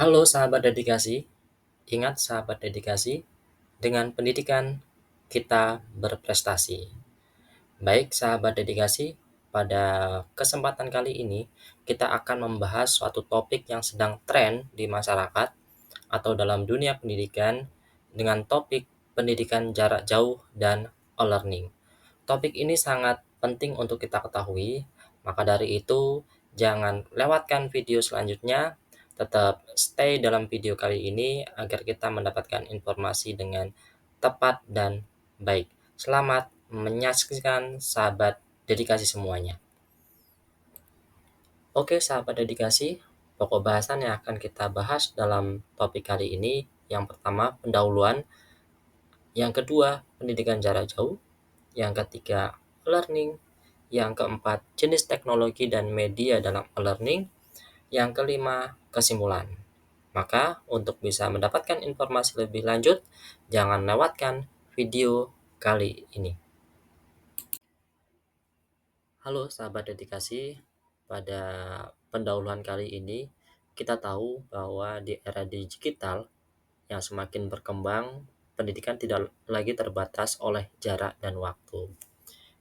Halo sahabat dedikasi, ingat sahabat dedikasi, dengan pendidikan kita berprestasi. Baik sahabat dedikasi, pada kesempatan kali ini kita akan membahas suatu topik yang sedang tren di masyarakat atau dalam dunia pendidikan dengan topik pendidikan jarak jauh dan e-learning. Topik ini sangat penting untuk kita ketahui, maka dari itu jangan lewatkan video selanjutnya, tetap stay dalam video kali ini agar kita mendapatkan informasi dengan tepat dan baik. Selamat menyaksikan sahabat dedikasi semuanya. Oke sahabat dedikasi, pokok bahasan yang akan kita bahas dalam topik kali ini yang pertama pendahuluan, yang kedua pendidikan jarak jauh, yang ketiga learning, yang keempat jenis teknologi dan media dalam e-learning, yang kelima kesimpulan. Maka untuk bisa mendapatkan informasi lebih lanjut, jangan lewatkan video kali ini. Halo sahabat dedikasi, pada pendahuluan kali ini kita tahu bahwa di era digital yang semakin berkembang, pendidikan tidak lagi terbatas oleh jarak dan waktu.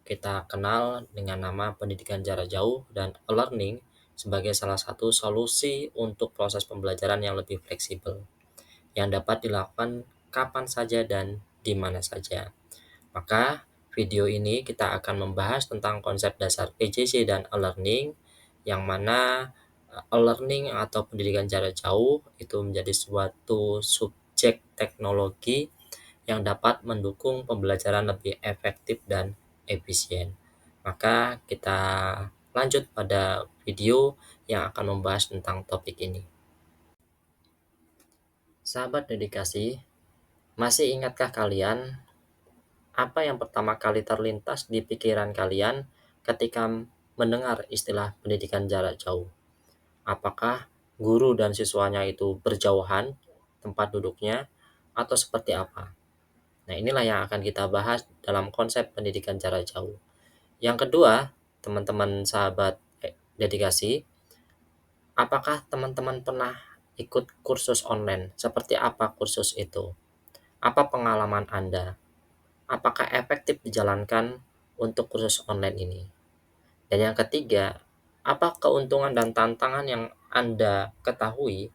Kita kenal dengan nama pendidikan jarak jauh dan e-learning sebagai salah satu solusi untuk proses pembelajaran yang lebih fleksibel, yang dapat dilakukan kapan saja dan di mana saja. Maka video ini kita akan membahas tentang konsep dasar PJJ dan e-learning, yang mana e-learning atau pendidikan jarak jauh itu menjadi suatu subjek teknologi yang dapat mendukung pembelajaran lebih efektif dan efisien. Maka kita lanjut pada video yang akan membahas tentang topik ini. Sahabat dedikasi, masih ingatkah kalian apa yang pertama kali terlintas di pikiran kalian ketika mendengar istilah pendidikan jarak jauh? Apakah guru dan siswanya itu berjauhan tempat duduknya atau seperti apa? Nah, inilah yang akan kita bahas dalam konsep pendidikan jarak jauh. Yang kedua, teman-teman sahabat dedikasi, apakah teman-teman pernah ikut kursus online? Seperti apa kursus itu? Apa pengalaman Anda? Apakah efektif dijalankan untuk kursus online ini? Dan yang ketiga, apa keuntungan dan tantangan yang Anda ketahui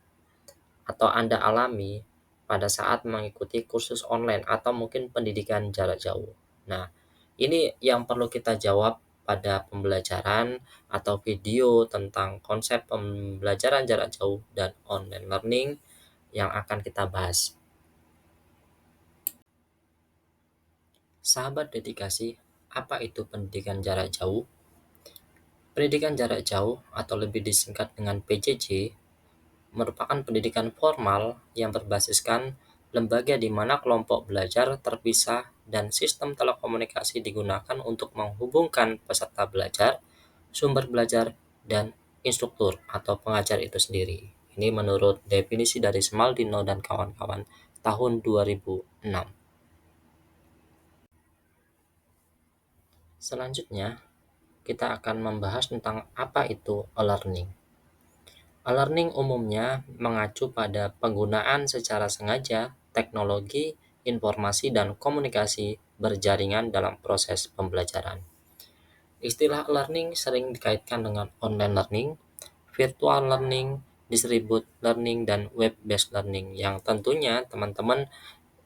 atau Anda alami pada saat mengikuti kursus online atau mungkin pendidikan jarak jauh? Nah, ini yang perlu kita jawab pada pembelajaran atau video tentang konsep pembelajaran jarak jauh dan online learning yang akan kita bahas. Sahabat dedikasi, apa itu pendidikan jarak jauh? Pendidikan jarak jauh atau lebih disingkat dengan PJJ merupakan pendidikan formal yang berbasiskan lembaga di mana kelompok belajar terpisah dan sistem telekomunikasi digunakan untuk menghubungkan peserta belajar, sumber belajar, dan instruktur atau pengajar itu sendiri. Ini menurut definisi dari Smaldino dan kawan-kawan tahun 2006. Selanjutnya, kita akan membahas tentang apa itu e-learning. E-learning umumnya mengacu pada penggunaan secara sengaja teknologi, informasi, dan komunikasi berjaringan dalam proses pembelajaran. Istilah e-learning sering dikaitkan dengan online learning, virtual learning, distributed learning, dan web-based learning yang tentunya teman-teman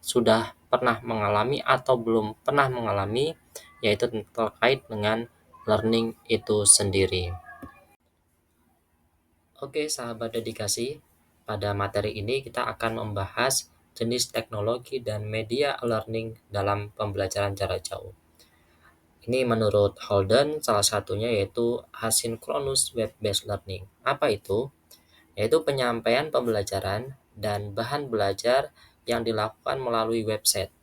sudah pernah mengalami atau belum pernah mengalami, yaitu terkait dengan learning itu sendiri. Oke, sahabat dedikasi, pada materi ini kita akan membahas jenis teknologi dan media e-learning dalam pembelajaran jarak jauh. Ini menurut Holden, salah satunya yaitu asynchronous web-based learning. Apa itu? Yaitu penyampaian pembelajaran dan bahan belajar yang dilakukan melalui website,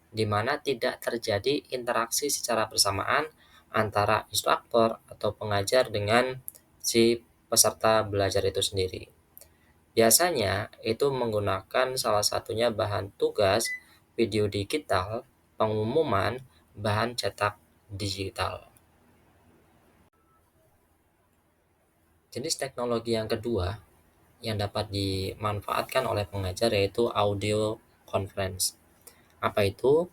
di mana tidak terjadi interaksi secara bersamaan antara instruktur atau pengajar dengan si peserta belajar itu sendiri. Biasanya itu menggunakan salah satunya bahan tugas, video digital, pengumuman, bahan cetak digital. Jenis teknologi yang kedua yang dapat dimanfaatkan oleh pengajar yaitu audio conference. Apa itu?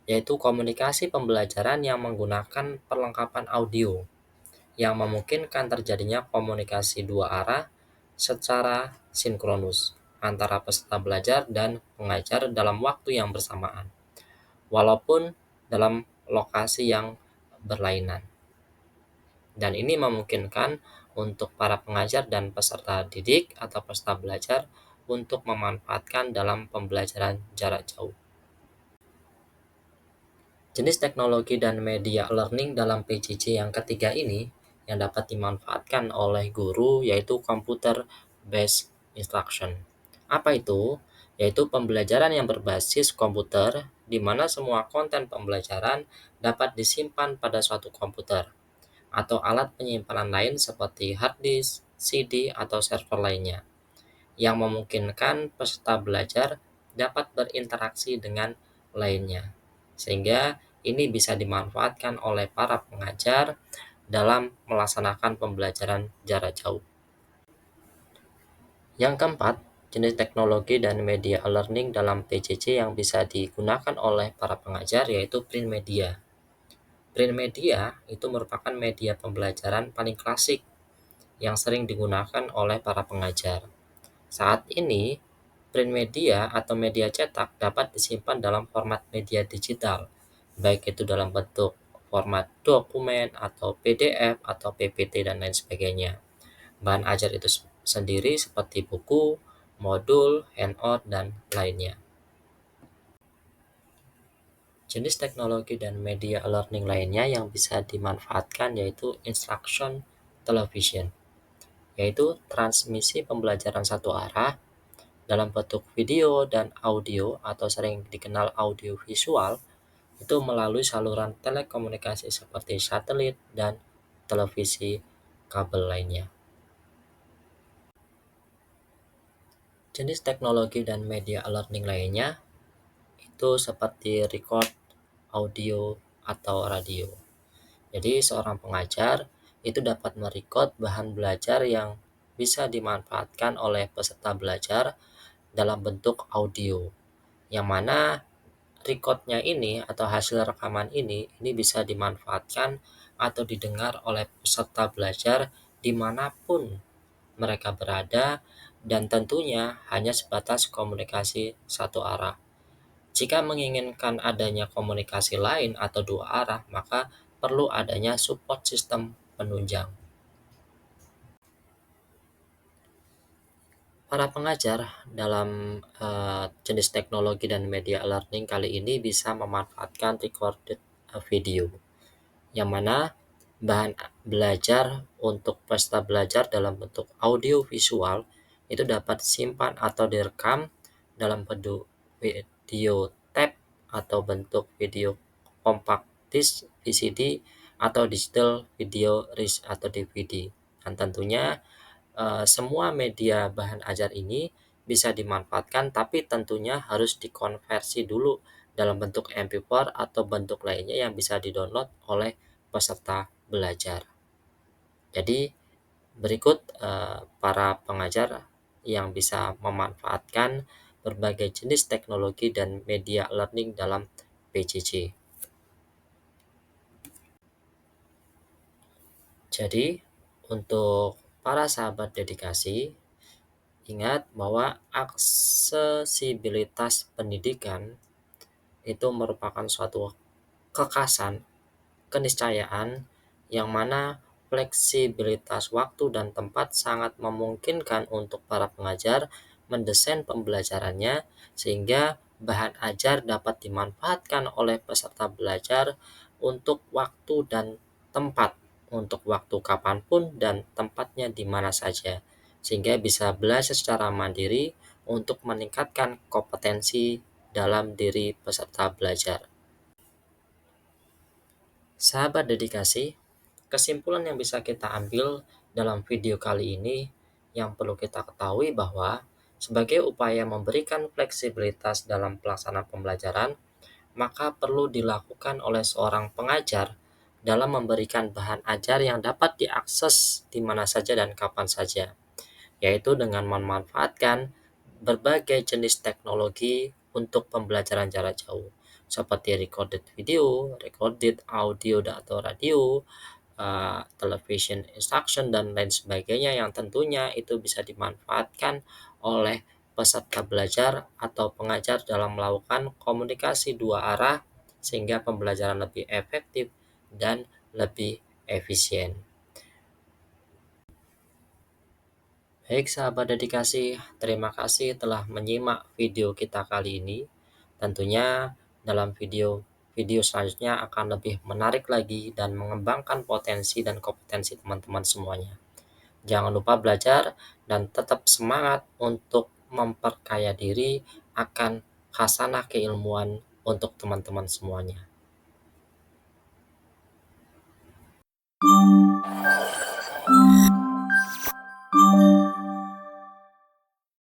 Yaitu komunikasi pembelajaran yang menggunakan perlengkapan audio yang memungkinkan terjadinya komunikasi dua arah secara sinkronus antara peserta belajar dan pengajar dalam waktu yang bersamaan, walaupun dalam lokasi yang berlainan. Dan ini memungkinkan untuk para pengajar dan peserta didik atau peserta belajar untuk memanfaatkan dalam pembelajaran jarak jauh. Jenis teknologi dan media learning dalam PJJ yang ketiga ini yang dapat dimanfaatkan oleh guru yaitu computer based instruction. Apa itu? Yaitu pembelajaran yang berbasis komputer di mana semua konten pembelajaran dapat disimpan pada suatu komputer atau alat penyimpanan lain seperti hard disk, CD, atau server lainnya, yang memungkinkan peserta belajar dapat berinteraksi dengan lainnya, sehingga ini bisa dimanfaatkan oleh para pengajar dalam melaksanakan pembelajaran jarak jauh. Yang keempat, jenis teknologi dan media learning dalam PJJ yang bisa digunakan oleh para pengajar yaitu print media. Print media itu merupakan media pembelajaran paling klasik yang sering digunakan oleh para pengajar. Saat ini, print media atau media cetak dapat disimpan dalam format media digital, baik itu dalam bentuk format dokumen atau PDF atau PPT dan lain sebagainya. Bahan ajar itu sendiri seperti buku, modul, handout, dan lainnya. Jenis teknologi dan media learning lainnya yang bisa dimanfaatkan yaitu instruction television, yaitu transmisi pembelajaran satu arah dalam bentuk video dan audio atau sering dikenal audio visual itu melalui saluran telekomunikasi seperti satelit dan televisi kabel lainnya. Jenis teknologi dan media learning lainnya itu seperti record audio atau radio. Jadi seorang pengajar itu dapat merekod bahan belajar yang bisa dimanfaatkan oleh peserta belajar dalam bentuk audio, yang mana recordnya ini atau hasil rekaman ini bisa dimanfaatkan atau didengar oleh peserta belajar dimanapun mereka berada dan tentunya hanya sebatas komunikasi satu arah. Jika menginginkan adanya komunikasi lain atau dua arah, maka perlu adanya support sistem penunjang. Para pengajar dalam jenis teknologi dan media learning kali ini bisa memanfaatkan recorded video, yang mana bahan belajar untuk peserta belajar dalam bentuk audio visual itu dapat disimpan atau direkam dalam bentuk video tape atau bentuk video compact disc VCD atau digital video disc atau DVD. Dan tentunya semua media bahan ajar ini bisa dimanfaatkan tapi tentunya harus dikonversi dulu dalam bentuk MP4 atau bentuk lainnya yang bisa didownload oleh peserta belajar. Jadi berikut para pengajar yang bisa memanfaatkan berbagai jenis teknologi dan media learning dalam PJJ. Jadi untuk para sahabat dedikasi, ingat bahwa aksesibilitas pendidikan itu merupakan suatu kekhasan, keniscayaan yang mana fleksibilitas waktu dan tempat sangat memungkinkan untuk para pengajar mendesain pembelajarannya sehingga bahan ajar dapat dimanfaatkan oleh peserta belajar untuk waktu dan tempat, untuk waktu kapanpun dan tempatnya di mana saja, sehingga bisa belajar secara mandiri untuk meningkatkan kompetensi dalam diri peserta belajar. Sahabat dedikasi, kesimpulan yang bisa kita ambil dalam video kali ini yang perlu kita ketahui bahwa sebagai upaya memberikan fleksibilitas dalam pelaksanaan pembelajaran, maka perlu dilakukan oleh seorang pengajar dalam memberikan bahan ajar yang dapat diakses di mana saja dan kapan saja. yaitu dengan memanfaatkan berbagai jenis teknologi untuk pembelajaran jarak jauh, seperti recorded video, recorded audio atau radio, television instruction, dan lain sebagainya yang tentunya itu bisa dimanfaatkan oleh peserta belajar atau pengajar dalam melakukan komunikasi dua arah sehingga pembelajaran lebih efektif dan lebih efisien. Baik sahabat dedikasi, terima kasih telah menyimak video kita kali ini. Tentunya dalam video selanjutnya akan lebih menarik lagi dan mengembangkan potensi dan kompetensi teman-teman semuanya. Jangan lupa belajar dan tetap semangat untuk memperkaya diri akan khasanah keilmuan untuk teman-teman semuanya.